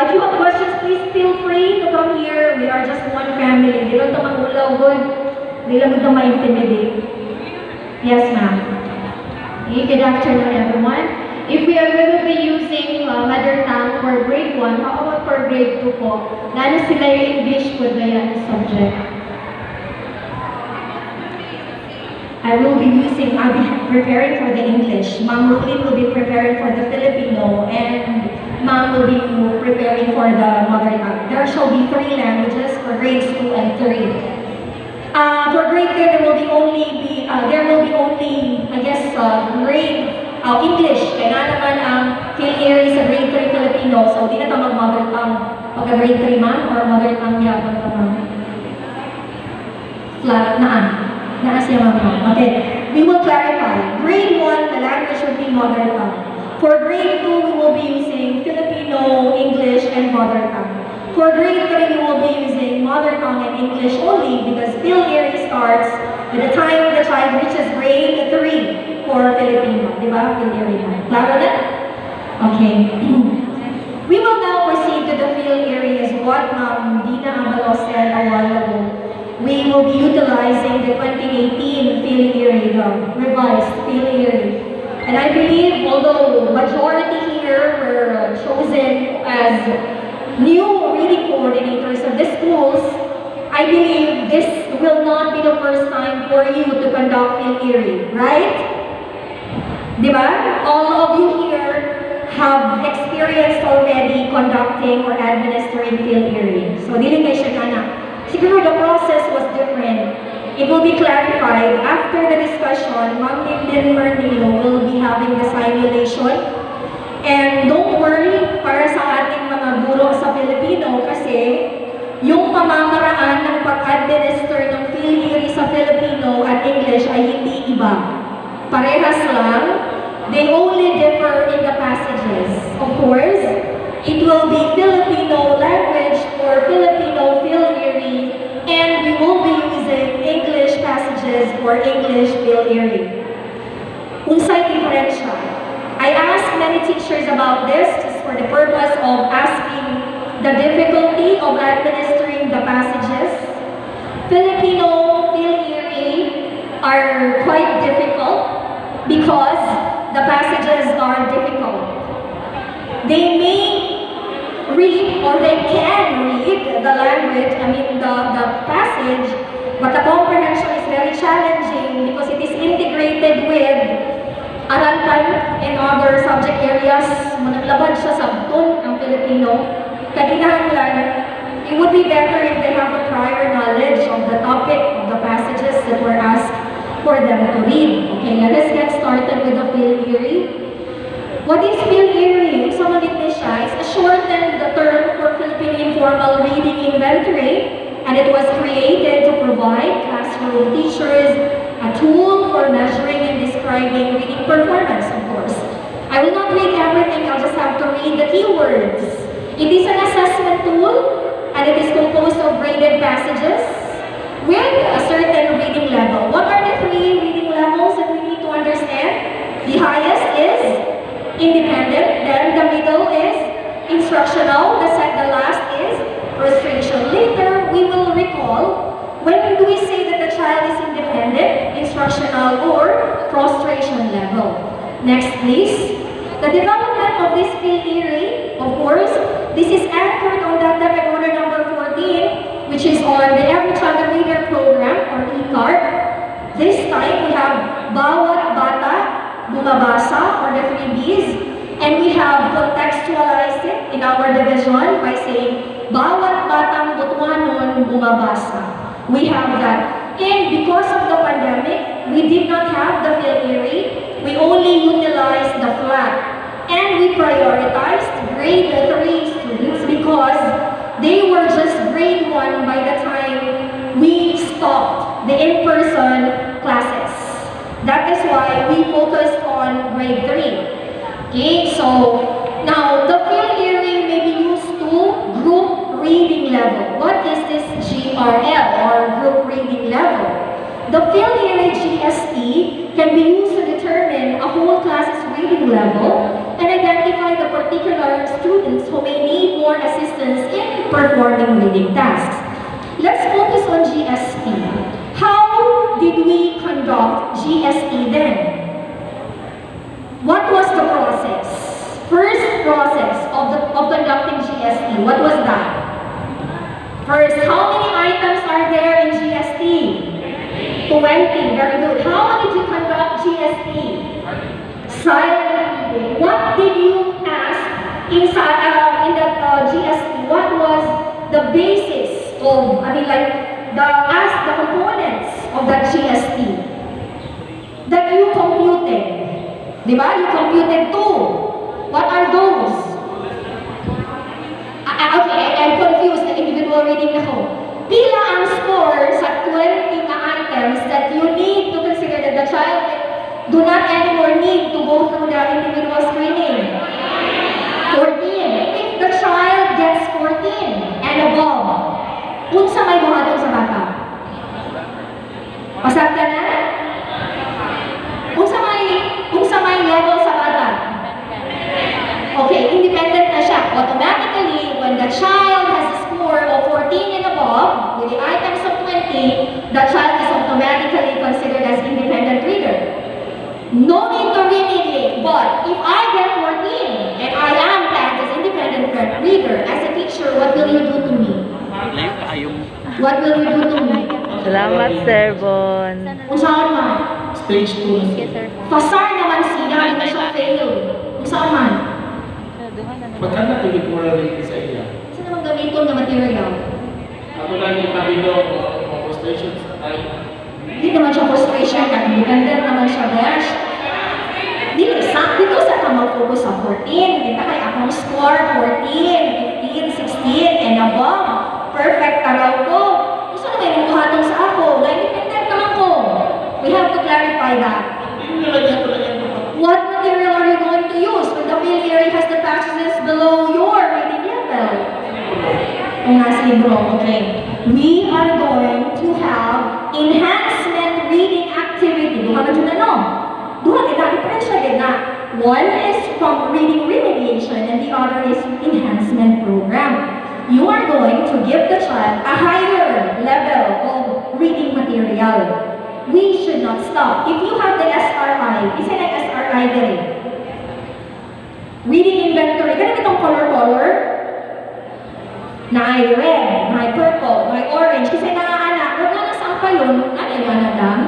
If you have questions, please feel free to come here. We are just one family. Di lang ito mag-ulaw, good. Di lang ito ma-intimidate. Yes, ma'am. Hey, good afternoon, everyone. If we are going to be using mother tongue for grade 1, how about for grade 2 po? Lalo sila yung English po na yan subject. I will be I'll be preparing for the English. Ma'am Rulin will be preparing for the Filipino, and Ma'am will be preparing for the mother tongue. There shall be 3 languages for grades 2 and 3. For grade 3, there will be only, I guess, grade English. Kaya nga naman ang field area sa grade 3 Filipino, so di na ito mag-mother tongue. Pagka grade 3 ma'am, or mother tongue niya, pagka ma'am. Flat, naan. Siya ma'am. Okay, we will clarify. Grade 1, the language would be mother tongue. For grade 2, we will be using Filipino, English, and mother tongue. For grade 3, we will be using mother tongue and English only because field area starts with the time the child reaches grade 3 for Filipino. Diba? Field area. Klaro na? Okay. We will now proceed to the field areas. What Ma'am Dina Abalo said a while ago. We will be utilizing the 2018 field area, the revised field area. And I believe, although majority here were chosen as new reading coordinators of the schools, I believe this will not be the first time for you to conduct field area, right? Diba? All of you here have experienced already conducting or administering field area. So, dili kayo siya kana. Siguro the process was different. It will be clarified after the discussion. Ma'am Linden Marnilo will be having the simulation. And don't worry para sa ating mga guro sa Filipino kasi yung pamamaraan ng pag-administer ng field area sa Filipino at English ay hindi iba. Parehas lang. They only differ in the passages. Of course, it will be Filipino language or Filipino field area, and we will be using English passages for English field area. Unsay diferensya? I asked many teachers about this just for the purpose of asking the difficulty of administering the passages. Filipino field area are quite difficult because the passages are difficult. They may read or they can read the language, the passage, but the comprehension is very challenging because it is integrated with arantan and other subject areas. Managlabad siya sa button ang Filipino. Kaginahanglan, it would be better if they have a prior knowledge of the topic, of the passages that were asked for them to read. Okay, let us get started with the field area. What is field area? Some of it is a shortened term for Philippine Informal Reading Inventory, and it was created to provide classroom teachers a tool for measuring and describing reading performance, of course. I will not read everything, I'll just have to read the keywords. It is an assessment tool, and it is composed of graded passages with a certain reading level. What are the 3 reading levels that we need to understand? The highest is independent, then the middle is instructional, the last is frustration. Later, we will recall when do we say that the child is independent, instructional, or frustration level. Next, please. The development of this field area, of course, this is anchored on that order number 14, which is on the Every Child a Reader program, or ECARP. This time, we have Bawat Bata Bumabasa, or the 3 Bs, and we have contextualized it in our division by saying Bawat Batang Butuanon Bumabasa. We have that. And because of the pandemic, we did not have the field area. We only utilized the flat. And we prioritized grade 3 students because they were just grade 1 by the time we stopped the in-person classes. That is why we focused on grade 3. Okay, so now the field area may be used to group reading level. What is this GRL or group reading level? The field area GST can be used to determine a whole class's reading level and identify the particular students who may need more assistance in performing reading tasks. Let's focus on GST. How did we conduct GST then? What was the process? First process of conducting GST, what was that? First, how many items are there in GST? 20, very good. How did you conduct GST? Silent reading. What did you ask inside in the GST? What was the basis of, the components of that GST that you computed? Diba? You computed two. What are those? Okay, I'm confused na individual reading na ko. Pila ang score sa 20 na items that you need to consider that the child do not anymore need to go through the individual screening? 14. If the child gets 14 and above, unsa may buhaton sa bata? Pasagda na? Unsa may level sa bata? Okay, independent na siya. Automatically, when the child has a score of 14 and above, with the items of 20, the child is automatically considered as independent reader. No need to remediate, but if I get 14 and I am tagged as independent reader, as a teacher, what will you do to me? What will you do to me? Salamat, Sir Bon. Usahan man? Stage 2. Pasar naman siya, hindi siya fail. Usahan man? Magkano tuloy mo rin sa iya? Saan naman gamiton na material? Ako lang yung kabilo o frustrations ay Hindi naman siya frustration, independent naman siya, Besh. Dito sa ka mag-focus sa 14. Kita kay akong score, 14, 15, 16, and above. Perfect araw ko. Gusto na may buhatong sa ako. Na-independent naman ko. We have to clarify that. What material are you going to use when the field area has the passages below your reading level? Ang nasa libro, okay. We are going to have enhancement reading activity. Duha na dyan na, no? Duha, diferensya din na. One is from reading remediation and the other is enhancement program. You are going to give the child a higher level of reading material. We should not stop. If you have the SRI, isa na SRI din. Reading inventory, ganun itong color. Na ay red, na ay purple, na ay orange. Kasi nakaanak, huwag na nasangka yun, ano yung anadam?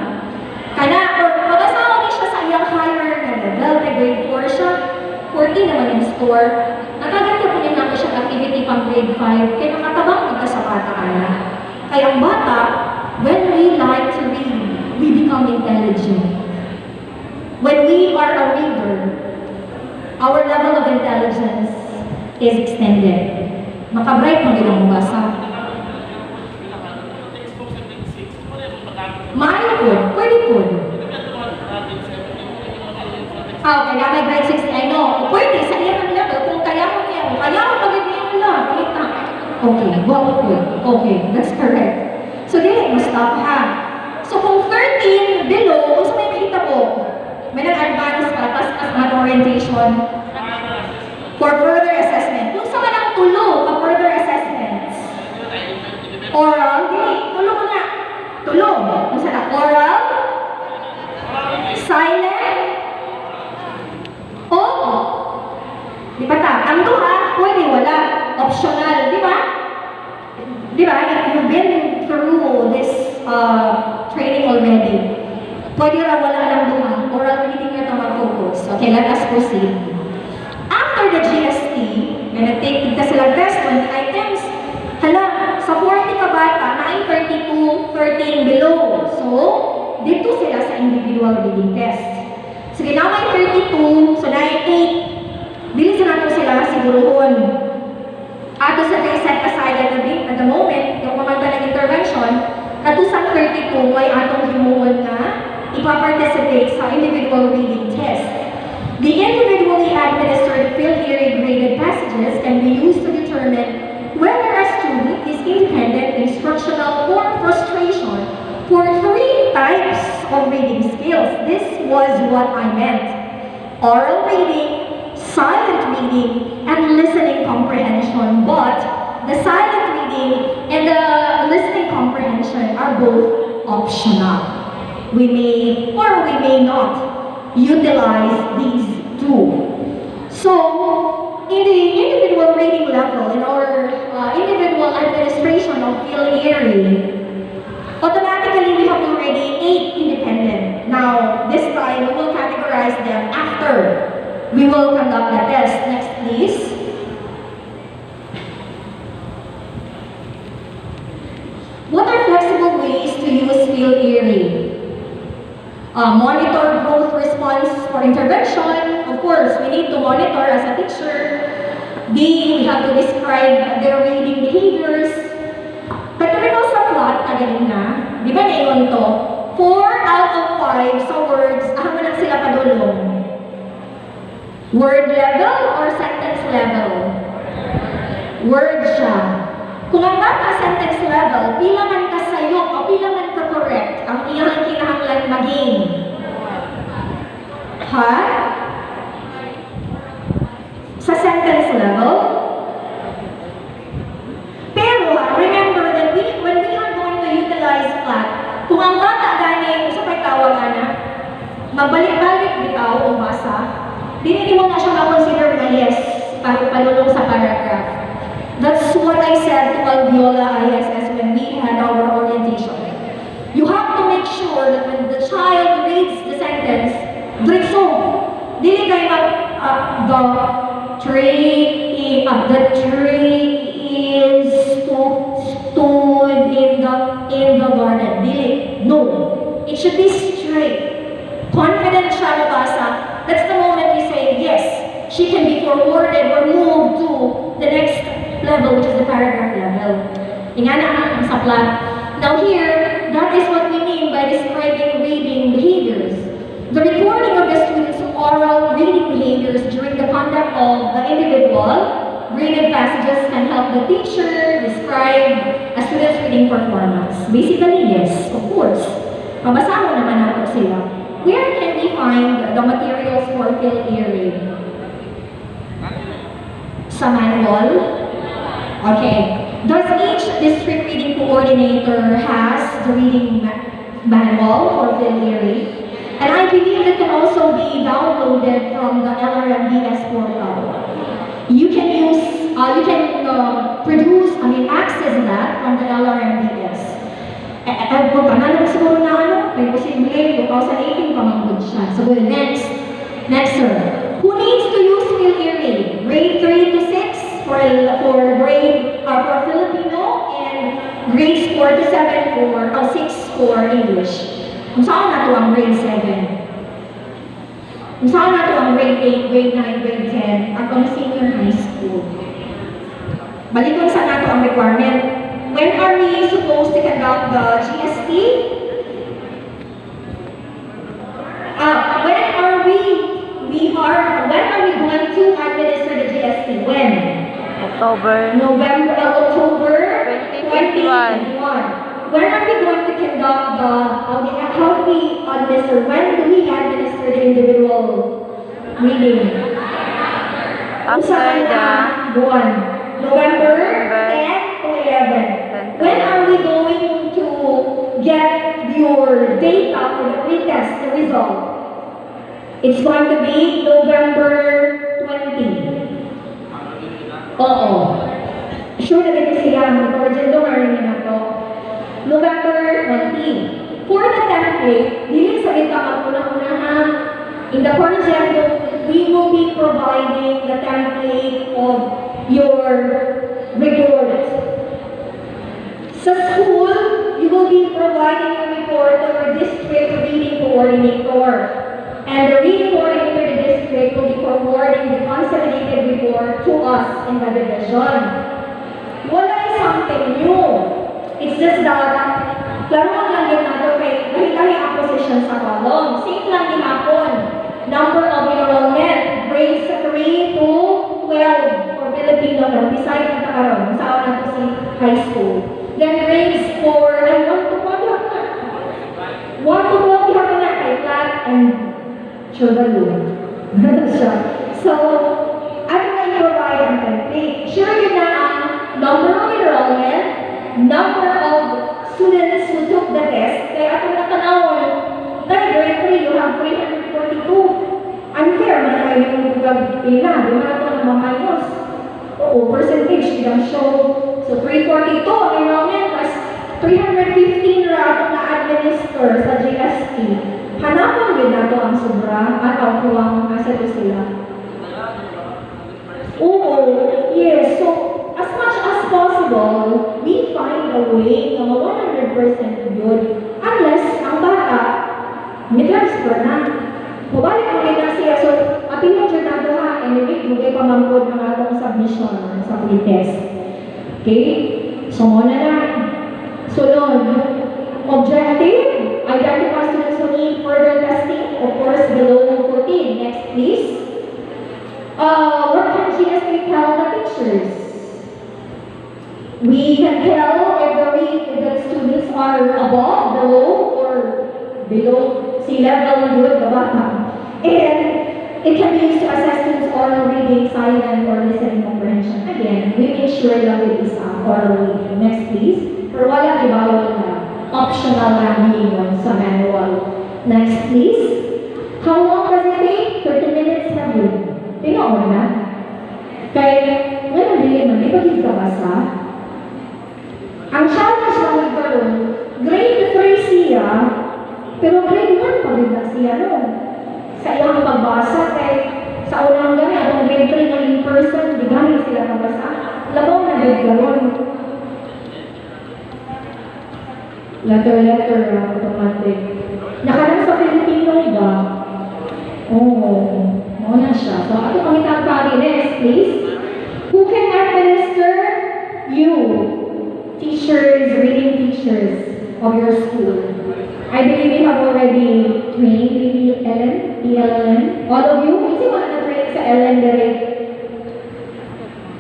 Kana, or mabasaw niya siya sa iyang higher na level, na grade 4 siya. 14 naman yung score. Nakaganti po niya namin siya activity pang grade 5, kaya nakatabang ka sa bata ana. Kaya ang bata, when we like to read, we become intelligent. When we are a reader, our level of intelligence is extended. Makabright mo din ang basa. Maayo po, pwede po. Okay, na may grade 6, I know. Pwede, sa iyang level, kung kaya mo niya, kaya mo pag-ibigyan mo lang, kita. Okay, wow po. Okay, that's correct. So, dili mo stop ha. So, kung 13 below, kung sa may makita po, may nag-advance ka, tas orientation for further assessment. Kung sa manang tulo, further assessments. Oral, tulo mo na. Tulo. Kung sa na, oral, silent, di ba ta? Ang duha, pwede wala. Optional, di ba? Di ba? You've been through this training already. Pwede ra wala ng duha. Oral reading na ito mag-focus. Okay, let us proceed. After the GST, may nag-take ka sila best 20 items. Hala, sa 40 ka bata, 9, 32, 13 below. So, dito sila sa individual reading test. Sige, na may 32, so 9, 8. Bilisan natin sila sigurohon. Ato sa they set aside at the moment, yung pamanta ng intervention, katusang 32 may atong himuon na ipaparticipate sa individual reading test. The individually administered field area graded passages can be used to determine whether a student is independent, instructional, or frustration for 3 types of reading skills. This was what I meant. Oral reading, silent reading, and listening comprehension. But the silent reading and the listening comprehension are both optional. We may or we may not utilize these two. So, in the individual reading level, in our individual administration of field area, automatically we have already 8 independent. Now, this time we will categorize them after we will conduct the test. Next, please. What are flexible ways to use field area? Monitor growth response for intervention. Of course, we need to monitor as a teacher. B, we have to describe their reading behaviors. Katulad sa plot, kagaling na, di ba naiyon to? 4 out of 5 sa words, ahama lang sila padulong. Word level or sentence level? Word siya. Kung ang bata sentence level, pila man ka sayok o pila man ka correct ang iyang kinahanglan maging. Ha? Sa sentence level? Pero remember that when we are going to utilize flat, kung ang bata ganing, sa pagtawag na, magbalik-balik bitaw o basa, hindi mo na siya ma-consider na yes, palulong sa paragraph. That's what I said to Alviola ISS when we had our orientation. You have to make sure that when the child reads the sentence, diretso, dili kayo the tree is stood in the garden. Dili. No. It should be straight. Confident siya mabasa. That's the moment we say, yes, she can be forwarded or moved to the next level, which is the paragraph level. Ingana ang sa plot. Now here, that is what we mean by describing reading behaviors. The recording of the students' oral reading behaviors during the conduct of the individual graded passages can help the teacher describe a student's reading performance. Basically, yes, of course. Mabasa mo naman nato sila. Where can we find the materials for field hearing? Sa manual? Okay. Does each district reading coordinator has the reading manual for field hearing? And I believe it can also be downloaded from the LRMDS portal. You can access that from the LRMDS. At kung panalo siguro na may posible 2018 pamangkod siya. So next, sir. Who needs to use field hearing? Grade 3 to 6 for Filipino and grades 4 to 7 for 6 for English. Kung saan na ito ang grade 7? Kung saan na ito ang grade 8, grade 9, grade 10 at ang senior high school? Balik kung saan na ito ang requirement. When are we supposed to conduct the GST? When are we going to administer the GST? When? October 2021. When are we going to conduct how do we administer? When do we administer the individual reading? After the November 10 to 11. When are we going to get your data for the pretest, the result? It's going to be November 20. Oo. Sure na din siya, mag-origin learning na to. November 20. For the template, dili sa kita maguna-una in the project, we will be providing the template of your report. Sa school, you will be providing a report to your district reading coordinator. And the reading coordinator of the district will be forwarding the consolidated report to us in the division. Wala something new. It's just that, klaruan lang yun nato kay lahi-lahi ang position sa column. Same lang din hapon. Number of enrollment, grades 3 to 12 for Filipino, pero beside na karon, saan na to si high school. Then grades 4 and 1 to 12 hapon na kay flat and children. So, ano na i-provide ang template? Sure yun na ang number ila, di man ito ng mga minus. Oo, percentage, ilang show. So, 342 ang enrollment, plus 315 ra na administer sa GST. Hanapan din nato ang sobra at ang kuwang asset sila. Oo, yes. So, as much as possible, we find a way na 100% good. Unless ang bata, ni-transfer na. Mabalik mo na siya. So, apilin siya na doha, and ibig pamangkod ng atong submission sa pre-test. Okay? So, muna na. Sunod. Objective. Identify students who need further testing. Of course, below 14. Next, please. What can GST tell the teachers? We can tell if the students are above, below, or below sea level good kabata. And it can be used to assess students' oral reading, silent, or listening comprehension. Again, we make sure that it is oral reading. Next, please. Pero wala ibawal na. Optional na yun sa manual. Next, please. How long does it take? 30 minutes na yun. Tinoon na. Kaya, ngayon din naman, di ba dito basa? Ang challenge na magkaroon, grade 3 siya, pero grade 1 pa rin na siya noon. Sa iyang pagbasa, kay sa unang gani, ang grade 3 na in person, di gani sila pagbasa. Labaw na grade gano'n. Letter, automatic. Nakalang sa Filipino ba? Oo. Muna siya. So, ato pangitang pagi. Next, please. Who can administer you? Teachers, reading teachers of your school. I believe you have already trained ELN. All of you? Kasi wala na train sa ELN direct.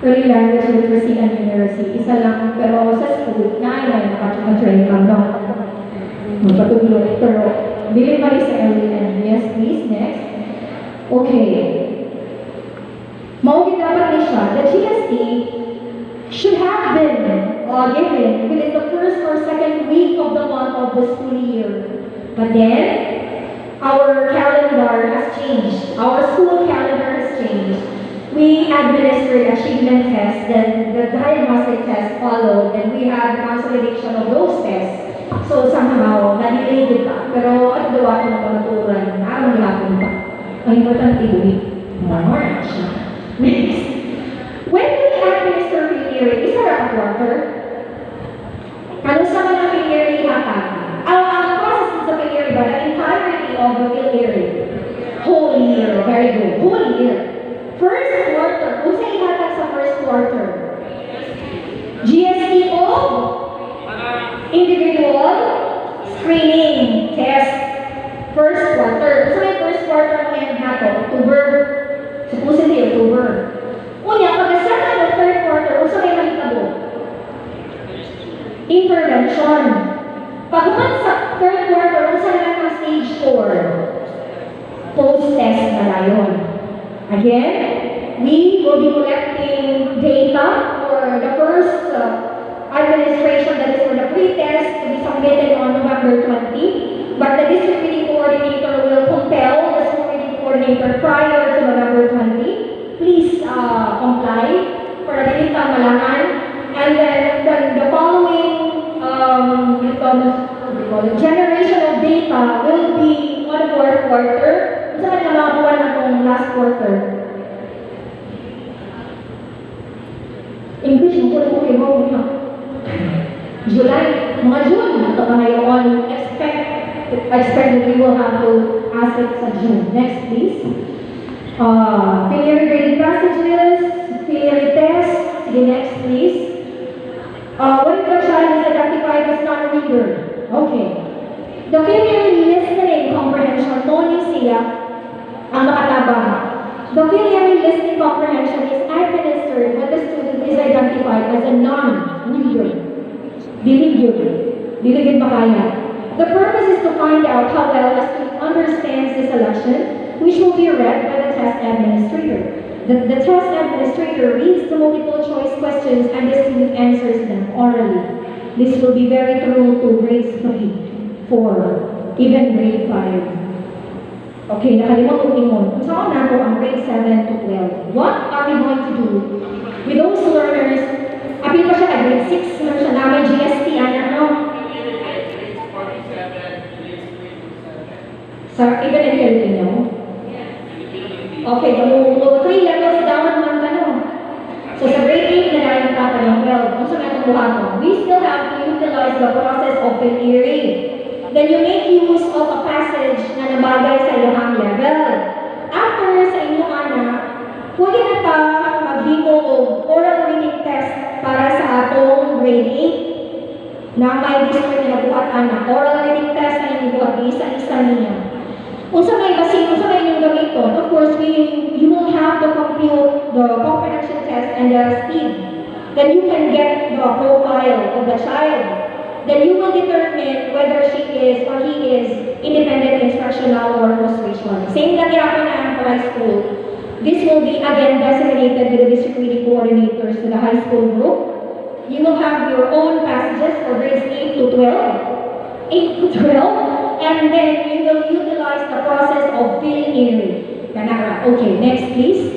Early language literacy and numeracy. Isa lang, pero sa school, nakaka-train lang daw. Magpatuloy. Pero, bilhin pa rin sa ELN. Yes, please. Next. Okay. Maugit dapat ni siya, the GST should have been given within the first or second week of the month of the school year. But then, our calendar has changed. Our school calendar has changed. We administered achievement tests, then the diagnostic test followed, and we had consolidation of those tests. So somehow, na-delayed pa. Pero at gawa ko na panaturan, naroon natin pa. Ang importante ulit. More siya. Next. When we administer theory, is there a quarter? Ano sa mga theory hata? Ang process sa theory ba, the entirety of the theory? Whole year. Very good. Whole year. First quarter. Kung sa ihatag sa first quarter? GST o individual screening test. First quarter. So may first quarter ngayon nato, October. Supposedly October. Unya, pag-asama ng third quarter, uso may mahitabo. Intervention. Pagman sa third quarter, uso na ng stage 4. Post-test na layon. Again, we will be collecting data for the first administration, that is for the pre-test, to be submitted on November 20. But the district meeting coordinator will compel the school meeting coordinator prior to November 20. Please comply para dili ka malangan. And then the following generation of data will be on the fourth quarter. Isa man nalabuan na itong last quarter. English, yung pula ko kayo mo. July, mga June, ito pa ngayon, expect that we will have to ask it sa June. Next, please. Failure grading passages, failure tests. Sige, next, please. When the child is identified as non-reader. Okay. The failure listening comprehension, knowing siya ang makatabang. The failure listening comprehension is administered when the student is identified as a non-reader. Diligid ba kaya? The purpose is to find out how well a student understands the selection, which will be read by the test administrator. The test administrator reads the multiple choice questions and the student answers them orally. This will be very true to grades 3, 4, even grade 5. Okay, nakalimutan ko mo. Kung saan na ako ang grade 7 to 12. What are we going to do with those learners? Apil pa siya ka grade 6 man siya namin GST, ano? Sa even in Filipino? Okay, the 3 levels down man tanong. So sa grade 8 na lang yung ng 12. Kung saan na buhat mo, we still have to utilize the process of filtering. Then you make use of a passage na nabagay sa inyong level. After sa inyong anak, pwede na ta maghimo og oral reading test para sa atong grade 8 na may district na nabuhatan na oral reading test na nabuhat isa-isa niya. Kung sa may basin, kung sa may inyong gamiton, of course, you will have to compute the comprehension test and the speed. Then you can get the profile of the child. Then you will determine whether she is or he is independent instructional or frustration. Same lang ako na for high school. This will be again designated to the district reading coordinators to the high school group. You will have your own passages for grades 8 to 12. 8 to 12. And then you will utilize the process of filtering. Okay, next please.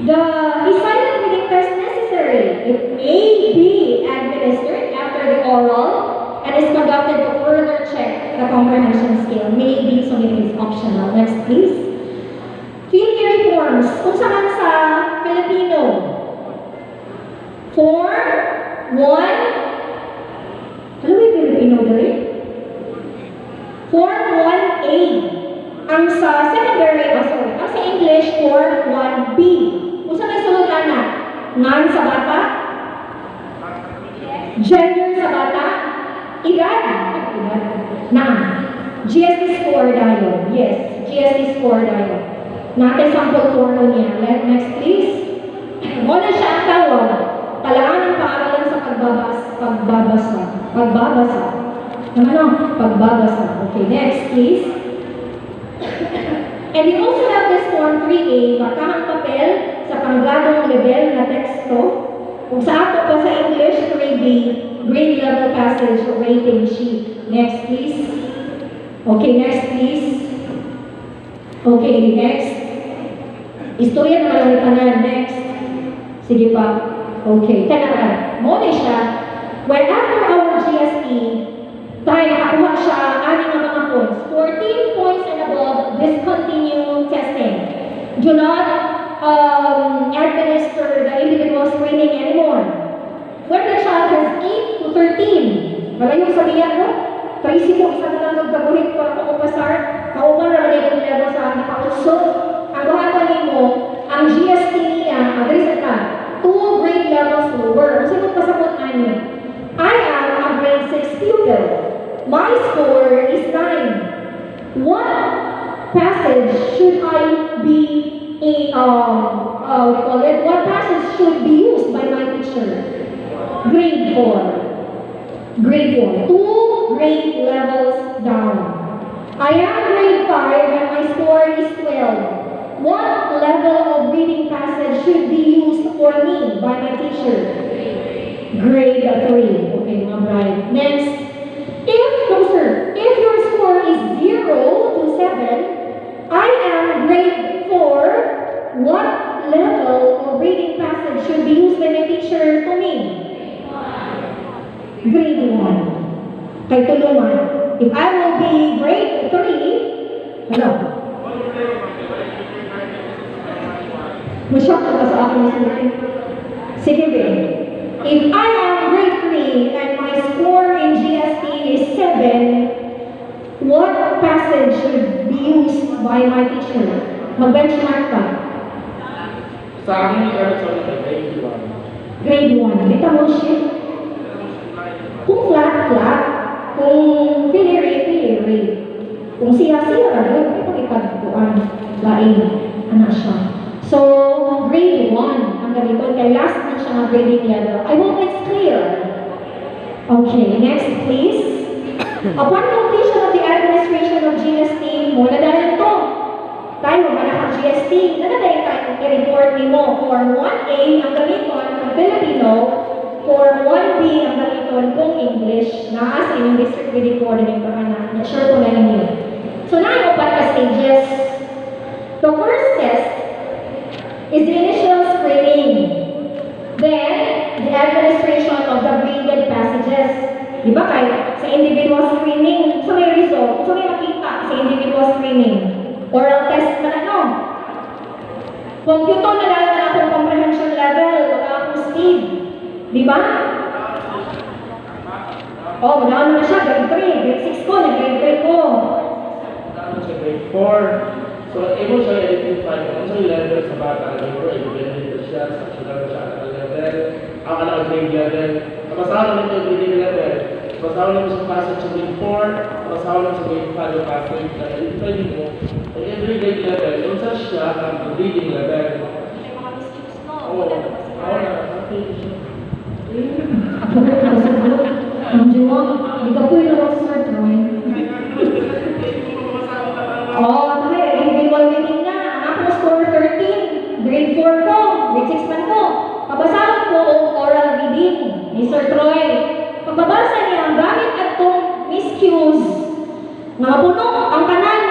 Is silent reading test necessary? It may be administered after the oral and is conducted to further check the comprehension scale. Maybe, so it is optional. Next, please. Field theory forms. Kung saan sa Filipino. Form 1. Ano ba yung Filipino dali? Form 1A. Ang sa secondary, sorry, ang sa English, Form 1B. Kung saan may sulod anak? Ngan sa bata? Gender sa bata? Edad? Na. GST score dayo. Yes, GST score dayo. Natin sample form niya. Next please. Muna siya ang tawag. Talaan ang paaralan sa pagbabasa. Ano? Pagbabasa. Okay, next please. And we also have this form 3A, markahang papel sa panggadong level na teksto. Kung sa ato pa sa English, 3B, grade level passage rating sheet. Next, please. Okay, next, please. Okay, next. Istorya na lang tanan. Next. Sige pa. Okay, tanan. Muna siya. When after our GST, tayo nakakuha siya aning mga points. 14 points and above, discontinue testing. Do not administer the individual screening anymore. When the child has 8 to 13, malayong sabihan mo, tracy mo, isa na lang nagkabuhin ko ako pasar, kauman na malayong level sa nakausok. Ang buhaton mo, ang GST niya, adres ka, 2 grade levels lower. Kasi kung pasapot na niyo, I am a grade 6 pupil. My score is 9. What passage should I be what passage should be used by my teacher? Grade 4. Grade 4. 2 grade levels down. I am grade 5 and my score is 12. What level of reading passage should be used for me by my teacher? Grade 3. Okay, all right. Next. If your score is 0 to 7, I am grade 4. What level of reading passage should be used by my teacher to me? Grade 1. Kay tulungan. If I will be grade 3, hello? Masyak ka sa akin sa sige, babe. If I am grade 3 and my score in GST is 7, what passage should be used by my teacher? Mag-benchmark ka. Sa akin, grade 1. Grade 1. Kita mo shift. Kung flat, kung filary. Kung siya-siya, ito ipagpuan. Lain. Ano siya. So, grade 1 ang gamiton. Kaya last na siya ng grading level. I hope it's clear. Okay, next please. Upon completion of the administration of GST, mula dahil ito. Tayo, naka-GST. Nanadayin tayo i-report mo. Form 1A ang gamiton ng Filipino. Form 1B ang gamiton kung English. Sa inyong district reading coordinator na. Sure ko na ninyo. So now yung upat ka stages. The first test is the initial screening. Then, the administration of the graded passages. Di ba kaya sa individual screening, so may result, so may makita sa individual screening. Oral test na ano? Computo na lang na akong comprehension level, wala akong speed. Di ba? Oh, wala na siya, grade 3, grade 6 ko, nag-grade 3 ko. Sa grade 4. So, able siya i-identify kung ano yung level sa bata. Siguro, i-identify siya sa siya level, ang anak grade level. Kapasahan naman ito yung grade level. Kapasahan naman sa passage sa grade 4, kapasahan naman sa grade 5 yung passage. I-identify din mo, ang every grade level, yung sa siya ang reading level. May mga mistakes no. Oo. Oo na, happy siya. Ako po, kasagot. Ang Diyo, hindi ka po yung roster, Troy. Oh, okay, individual reading na. Ang ako score 13. Grade 4 ko, grade 6 man ko. Pabasahan ko ang oral reading ni Sir Troy. Pagbabasa niya ang gamit at itong miscues. Napuno ang kanan.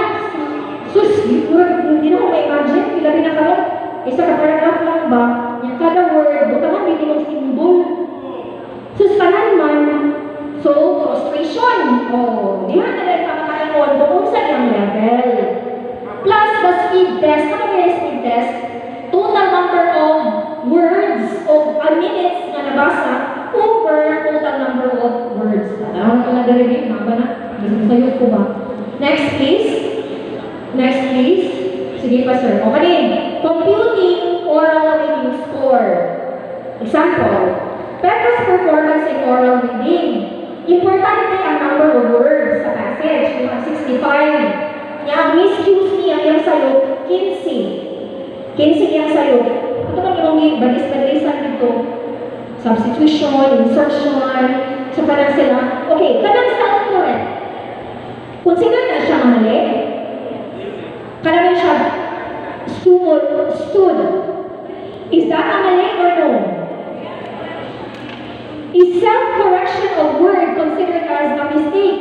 Sus, hindi na ko ma-imagine. Pila pinakaroon. Isa ka paragraph lang ba? Yung kada word, butangan hindi mong symbol. Sus, kanan man. So, frustration. Oh, di ba na rin kapakaroon doon sa iyang level. Plus the speed test. Ano ba yung speed test? Total number of words of minutes na nabasa over total number of words. Alam ko na derivative, mga ba na? Sayot ko ba? Next please. Next please. Sige pa sir. Okay. Computing oral reading score. Example. Petro's performance in oral reading. Importante ang number of words sa passage. Yung 65. Yung miscues niya yung sayo, 15. 15 yung sayo. Ito ba yung balis-balisan dito? Substitution, insertion, so parang sila. Okay, kanang self-correct. Consider na siya mali. Kanang siya stood. Is that a mali or no? Is self-correction of word considered as a mistake?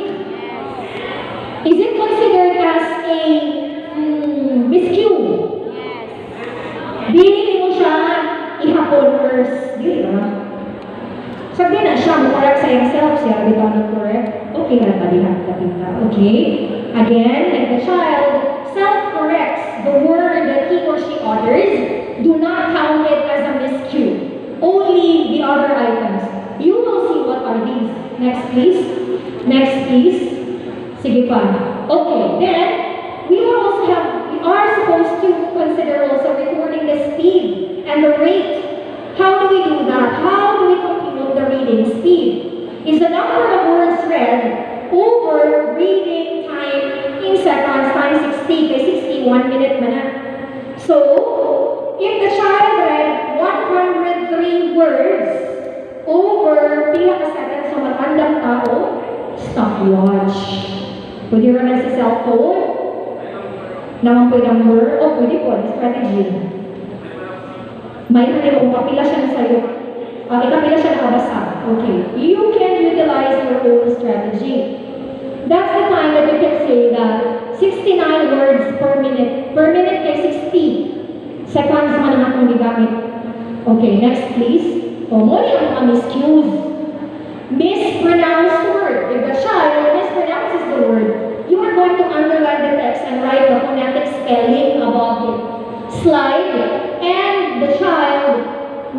Is it considered as a miscue? Dili mo siya ihapon first. Dili ba? Sabi na siya, correct sa yourself, siya bitaw na correct. Okay na palihan ka pinta. Okay? Again, like the child self-corrects the word that he or she utters, do not count it as a miscue. Only the other items. You will see what are these. Next please. Next please. Sige pa. Okay, then we are supposed to consider also recording the speed and the rate. How do we do that? How do we compute the reading speed? Is the number of words read over reading time in seconds times 60 by 61 minute man. So, if the child read 103 words over pila ka seconds sa matandang tao, stopwatch. Pwede rin sa cellphone. Naman po yung number. O, pwede po. Strategy. May rin kung kapila siya na sa'yo. Ikapila siya nakabasa. Okay. You can utilize your own strategy. That's the time that you can say that 69 words per minute. Per minute kay 60 seconds man ang atong gigamit. Okay, next please. Muli ang mga miscues. Mispronounced word. If the child mispronounces the word, you are going to underline the text and write the phonetic spelling above it. Slide, and the child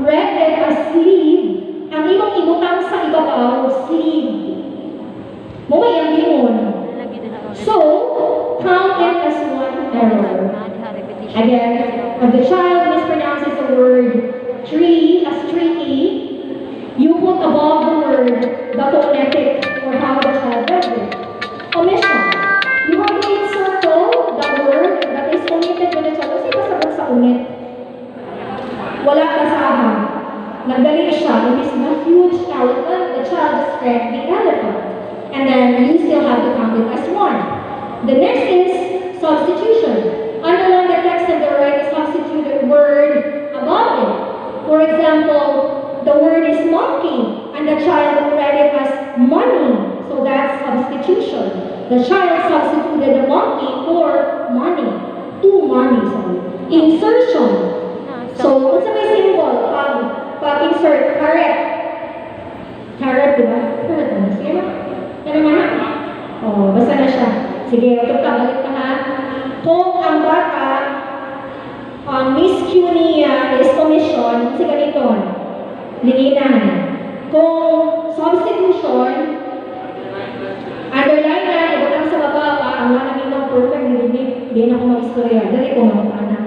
read it as sleeve. Ang imong ibutang sa ibabaw, sleeve. Muli ang limon. So, count it as one error. Again, if the child mispronounces the word tree as tree, you put above the word the phonetic or how the child read it. Omission. You have to encircle the word that is omitted by the child. Kasi pasabot sa unit. Wala kasama. Nagdali siya. It is a huge elephant. The child just read the elephant. And then you still have to count it as one. The next is substitution. Underline the text and the right substituted word above it. For example, the word is monkey, and the child read it as money. So that's substitution. The child substituted the monkey Insertion. So, kung sa may symbol, pag-insert, caret. Caret, di ba? Caret na. Sige na. Yan naman na. Oh, basta na siya. Sige, ito ka, balik ka ha. Kung ang bata, ang miscue niya is commission, kasi ganito, linginan. Kung substitution, underline na, ibutang sa baba, ang wala namin ng perfect, hindi na ako mag-istorya. Dali ko mga anak.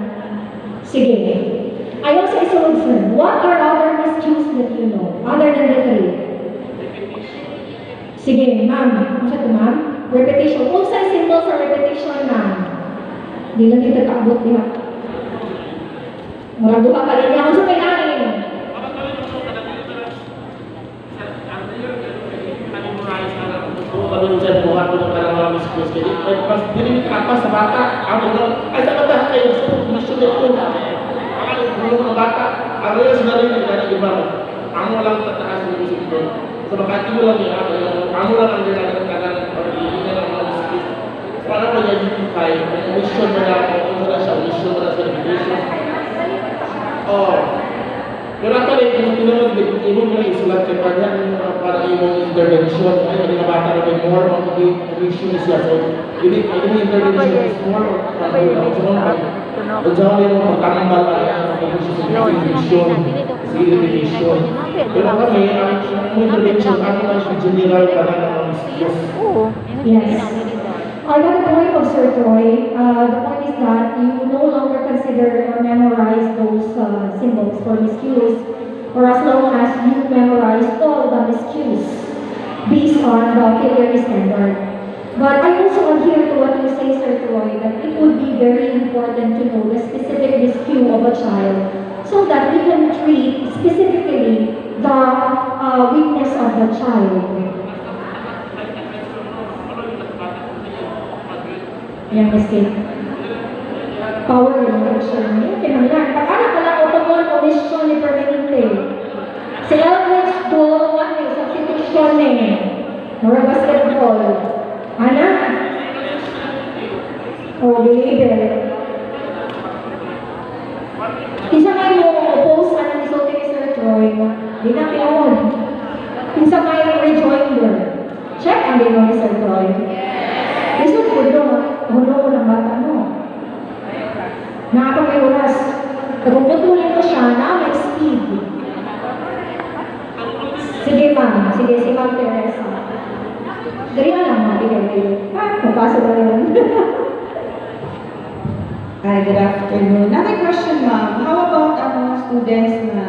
Sige. Ayaw sa isunod, sir. What are other miscues that you know, other than the three? Sige, ma'am. Ano siya ito, ma'am? Repetition. Kung sa symbol sa repetition, ma'am. Hindi lang kita kaabot niya. Murang duha ka rin niya. Kung sa kailangan. Kami sa buhat ko ng kalawang miscuse kaya pas dili kapas sa bata ang ay sa bata kayo sa mission ito ang bata ang yung sinabi ng iba ang walang tataas ng isip ko sa makati mo lang niya ang lang ang dinadagdagan or hindi na mga miscuse para mo identify ang mission mo na kung ano siya mission mo na sa education pero actually, kung tinawag, ibon mo lang isulat kay Panya para imong intervention. Ay, hindi na bata na may more on the mission siya. So, hindi mo intervention is more on the pag-unsawan mo pagkakambal ang mission, sa elimination. Pero kami, ang intervention, ano lang sa general ka na ng skills. Yes. I got the point of Sir Troy. The point is that you no longer consider or memorize those symbols for miscues, or as long as you memorize all the miscues based on the failure standard. But I also adhere to what you say, Sir Troy, that it would be very important to know the specific miscue of a child so that we can treat specifically the weakness of the child. Yang mistake. Power reduction. Yan, kinanglan. Pag-anak pala automol commission ni permanente. Si Elbridge Bull, what is substitution eh? Mura basketball. Anak? O, believer. Isa may mo oppose ang resulting ni Sir Troy. Di na pinahon. Isa may rejoinder. Check ang din ni Sir Troy. Isang pulo, hulo ko ng bata mo. Nakapag may oras. Pagpuputulin ko siya na may speed. Sige ma'am, sige si Ma'am Teresa. Ganyan lang mga bigay. Papasok na yun. Hi, good afternoon. Another question, ma'am. How about ang mga students na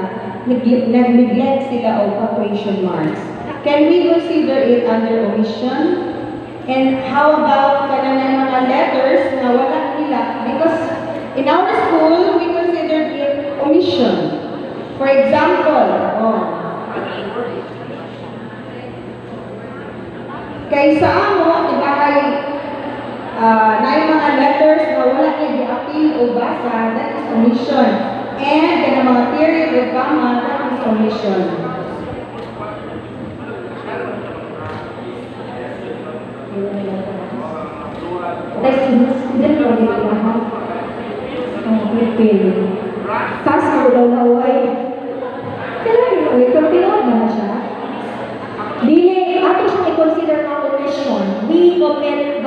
nag-neglect sila of punctuation marks? Can we consider it under omission? And how about kananan mga letters na wala nila? Because in our school, we considered it omission. For example, kaysa amo, ibahay na yung mga letters na wala niya di-appeal o basa, that is omission. And kaya mga period o comma, that is omission. Student ko nila lahat. Prepare. Fast mo daw na away. Kailangan yun, pero pinawag na siya. Dili, ato siyang i-consider na omission. We omit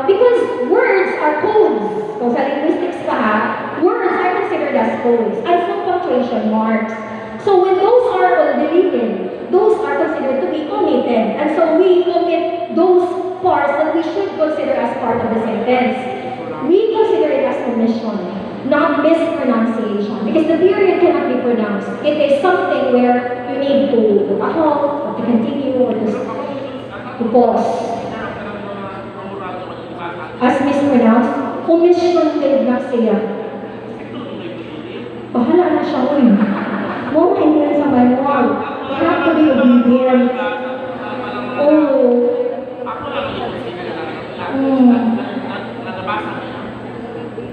because words are codes. Kung sa linguistics pa ha, words are considered as codes. As no punctuation marks. So when those are all deleted, those are considered to be omitted. And so we omit those parts that we should consider as part of the sentence. We consider it as omission, not mispronunciation. Because the period cannot be pronounced. It is something where you need to halt, or to continue, or to pause. As mispronounced, omission made na siya. Bahala na siya uy. Mo hindi sa manual. You have to be obedient. Oh.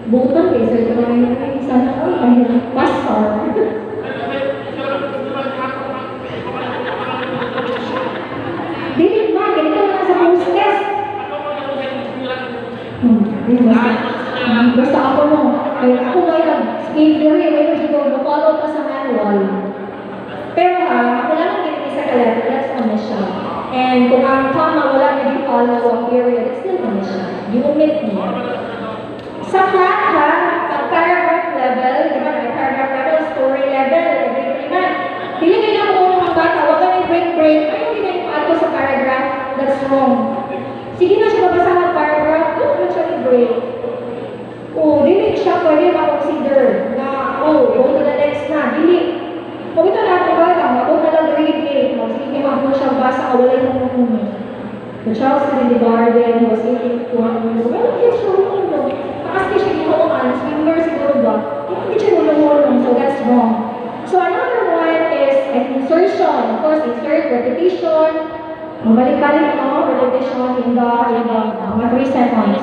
Bukan kayak saya kemarin di sana pasar. Dili ba ganito na sa hostess? Basta ako mo. Kaya ako ngayon if diri way siguro follow pa sa manual. Pero ako lang ang ginili sa letter, that's omission. And kung ang tama wala na follow ang period, it's still omission. You omit niya. Sa flat ha, sa paragraph level, di ba, paragraph level, story level, every man. Dili kayo na kung mga bata, huwag ka na break, ayaw din na yung ato sa paragraph, that's wrong. Sige na siya babasa ng paragraph, huwag na siya i-break. Dili siya pwede ma-consider na, go to the next na, dili. Kung ito natin ba, ako na lang grade 8, sige mo siya basa, wala yung mga. The child stood in the garden, he was eating corn, well, kids siya ulong. Kasi siya ginawa swimmer siguro ba? Hindi siya ulong, so that's wrong. So another one is insertion. Of course, insert, repetition, balik-balik, repetition in the mga 3 seconds.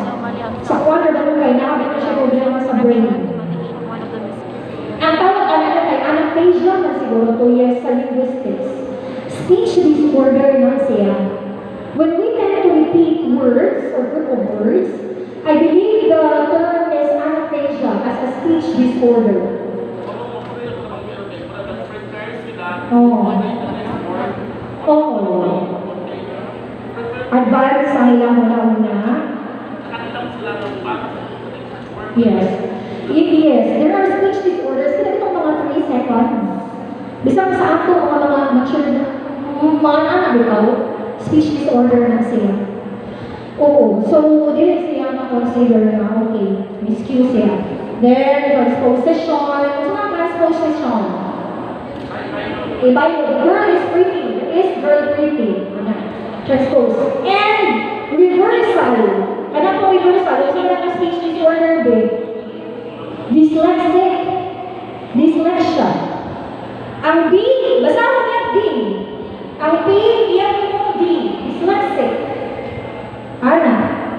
Sa quarter na kay nakabit na siya problema sa brain. Ang tawag kay anaphasia na siguro to yes sa linguistics. Speech disorder na siya. When we tend to repeat words or group of words, I believe the term is anaphasia as a speech disorder. Advance ang ilang una-una. Yes. Yes, there are speech disorders. Kaya itong mga 3 seconds. Bisang sa ato mga mature na mga anak ikaw, speech disorder na sila. So dili siya na-consider na okay, miscue siya. Then, transposition. So nga transposition. By the girl is pretty. Is girl pretty? Transpose. And reversal. Ano po reversal? So na speech disorder din. Dyslexic. Dyslexia. Ang B, basahin niya D. Ang P, iyan mo D. Dyslexic.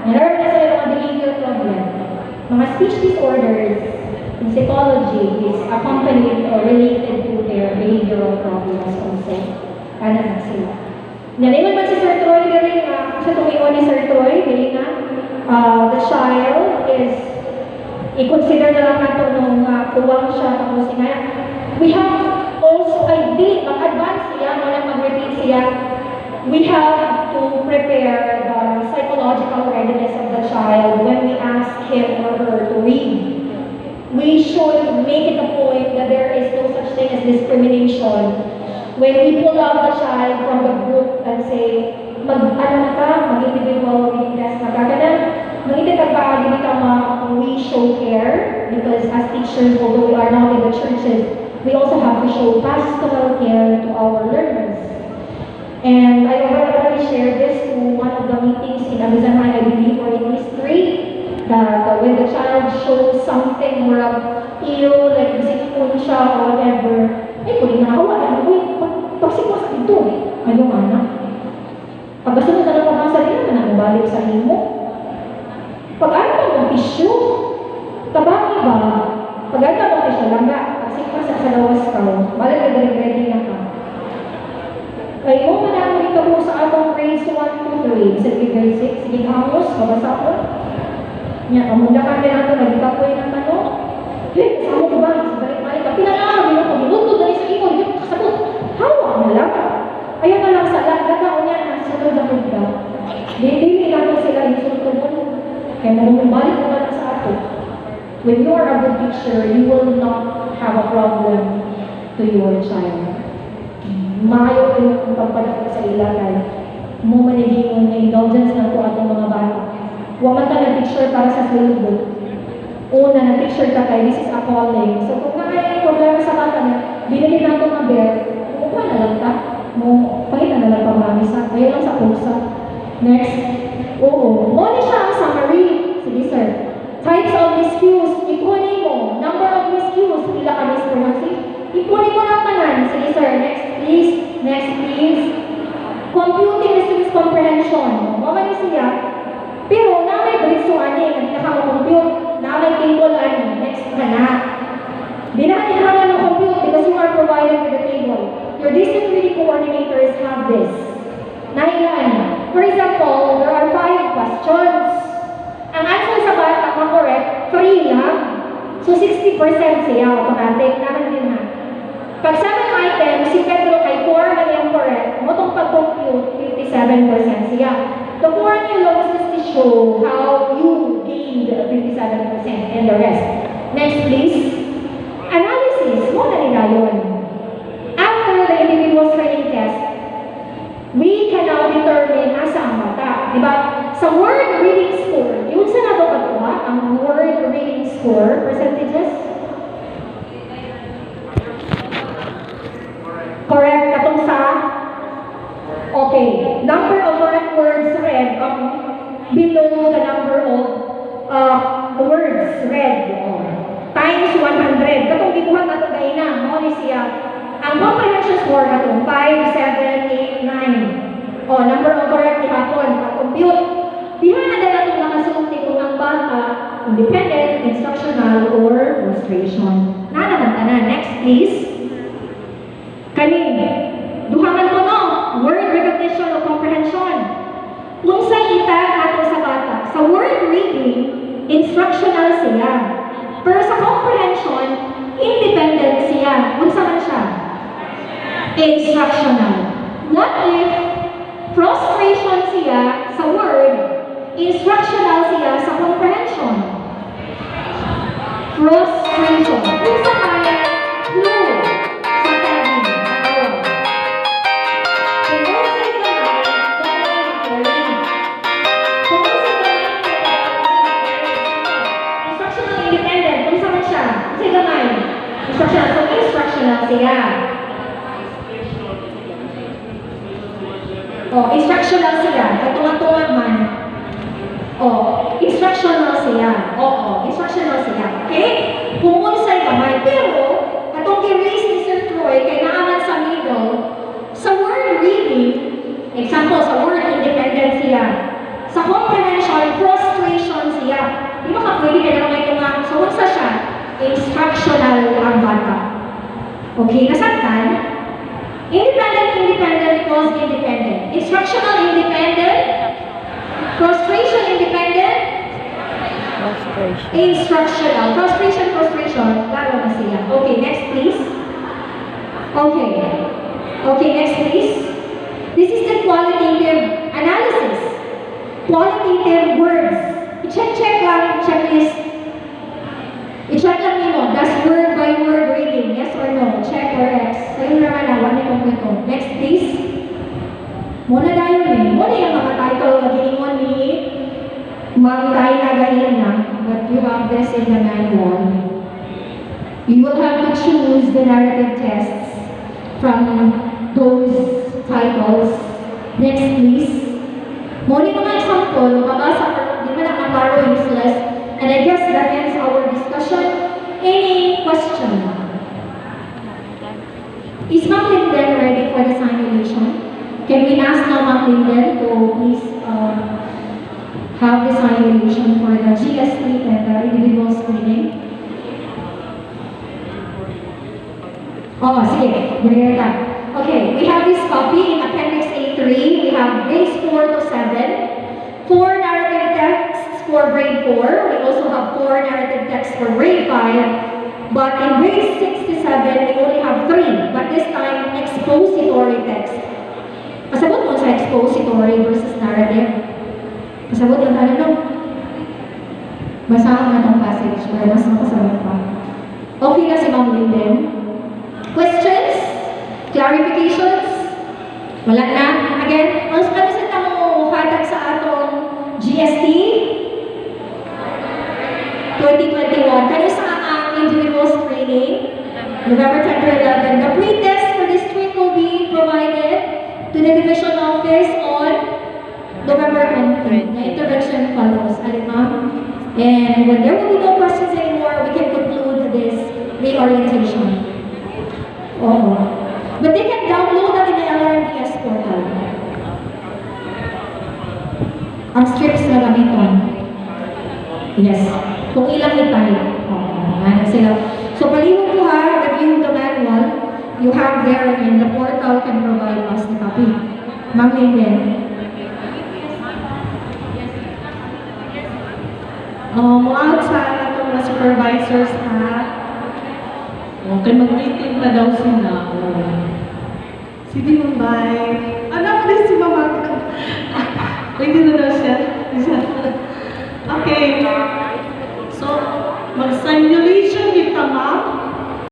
Meron na sila mga behavior problem. Mga speech disorders in psychology is accompanied or related to their behavioral problems also. Na sila. Naliman man si Sir Troy galing sa tumiwan ni Sir Troy, galing na the child is i-consider na lang nato nung kuwang siya tapos nga. We have also, mag-advance siya, mag-repeat siya. We have to prepare the psychological readiness of the child when we ask him or her to read. We should make it a point that there is no such thing as discrimination. When we pull out the child from the group and say, mag-individual reading test na kaganan, we show care because as teachers, although we are not in the churches, we also have to show pastoral care to our learners. And I already shared this to one of the meetings in Abizanay, I believe, or in history, that when the child shows something or ill, like bisipon siya or whatever, pwede na hawa, pagsikwas dito, ayaw anak. Pagkasunod na lang mga sarili na nabalik sa imo. Pag-ano lang ang tissue, tabaki ba? Pag-ano lang ang tissue, langga, pagsikwas sa lawas ka, balik na ready na ka. Kaya mo manang ito mo sa atong grades 1 to 3, sa grade 6, sige hamos, kabasa ko. Nya, kamunda kami nato, nagkapoy ng tanong. Kasama ko ba? Balik-balik ka, pinangaw, hindi ko, binutod na sa imo, hindi ko kasabot. Hawa na lang. Ayaw na lang sa laga o niya, nasunod na punta. Hindi lang po sila insulto mo. Kaya balik mo na sa ato. When you are a good teacher, you will not have a problem to your child. Maayo yung pagpadako sa ilalay. Mo maniging na indulgence na po atong mga bata. Huwag man ka na-picture para sa sulubot. Una, na-picture ka kay, this is a calling. So kung may problema sa bata na, binili na itong maber, kumuha na lang ka. Pakita na lang pamamisa. Ayaw lang sa pusa. Next. Muna siya ang summary. Sige sir. Types of miscues. Ikunin mo. Number of miscues. Pila ka mispronunciation. Ikunin mo ng tanan. Sige sir. Next please. Next please. Computing is comprehension. Mamaya siya. Pero na may britso ani. Hindi nakaka-compute. Na may table ani. Next ka na. Di na kailangan ng compute because you are provided with the table. Your disciplinary coordinators have this. Nahilaan. For example, there are 5 questions. Ang answer sa bata, correct, 3 lang. So 60% siya, automatic, naman din ha. Pag 7 items, si Pedro kay 4 man yung correct, motong pag-compute, 57% siya. The formula was just to show how you gained 57% and the rest. Next please. Analysis, mo na nila yun. After the individual screening test, we can now determine asa ang bata. Diba? Sa word reading score, yun sa nato katuwa, ang word reading score, percentages? Correct, katong sa? Okay, number of correct words read below the number of words read. Times 100. Katong gibuhat nato gay na, mo ni siya. Ang comprehension score nato 5, 7, 8, 9. Number of correct ihapon, compute. Diha na dala itong nakasulti kung ang bata independent, instructional, or frustration. Naman tanan. Next please. Kanin. Duhangan mo no, word recognition o comprehension. Kung sa itag ato sa bata, sa word reading, instructional siya. Pero sa comprehension, independent siya. Kung saan siya? Instructional. What if frustration siya sa word, instructional siya sa comprehension? Frustration. Kung saan clue sa tagging. Kung sa gamay, kung sa instructional independent, kung saan siya? Kung sa gamay, instructional. So instructional siya. Instructional siya. Katunga-tunga man. Instructional siya. Instructional siya. Okay? Kung unsay gamay. Pero, katong i-raise ni Sir Troy, kay naaman sa middle, sa word reading, example, sa word independent siya. Sa comprehension, frustration siya. Di ba ka pwede ka naman ito nga? So, unsa siya? Instructional ang bata. Okay? Nasaktan? Independent equals independent. Instructional independent. Frustration independent. Frustration. Instructional. Frustration. Laro na siya. Okay, next please. Okay, next please. This is the qualitative analysis. Qualitative words. I-check lang, checklist. I-check lang nyo, does word by word reading, yes or no? Check or X. So yun naman na, one na kong next please. Muna tayo muna yung mga title na giningon ni Ma'am tayo na ganyan na, but you have this in the manual. You will have to choose the narrative tests from those titles. Next please. Muna mga example, mabasa ko, di ba nakaparo useless, and I guess that ends our discussion. Any question? Is Ma'am Linden ready for the simulation? Can we ask now Ma'am Linden to please have the simulation for the GST and the individual screening? Sige. Okay, we have this copy in Appendix A3. We have grades 4 to 7. 4 narrative texts for grade 4. We also have 4 narrative texts for grade 5. But in grades 6 to 7, we only have 3. But this time, expository text. Pasabot mo sa expository versus narrative. Pasabot yung no? Basahan na itong passage para mas makasabot pa. Okay na si Ma'am Linden. Questions? Clarifications? Wala na? Again, mas sa mo hatag sa atong GST 2021. Kano sa ang individual screening? November 10 to 11. The pre-test for district will be provided to the division office on November 20. The intervention follows. And when there will be no questions anymore, we can conclude this reorientation. But they can download that in the LRMDS portal. Ang strips na gamiton. Yes. Kung ilang i-type. Sila. So, paliwan ko ha, review the manual. You have there in the portal can provide us the copy. Ma'am Linden. Out sa itong supervisors ha. Okay, mag-meeting na daw sila. Sige, Mambay. Anak, please si Mama. Pwede na daw siya.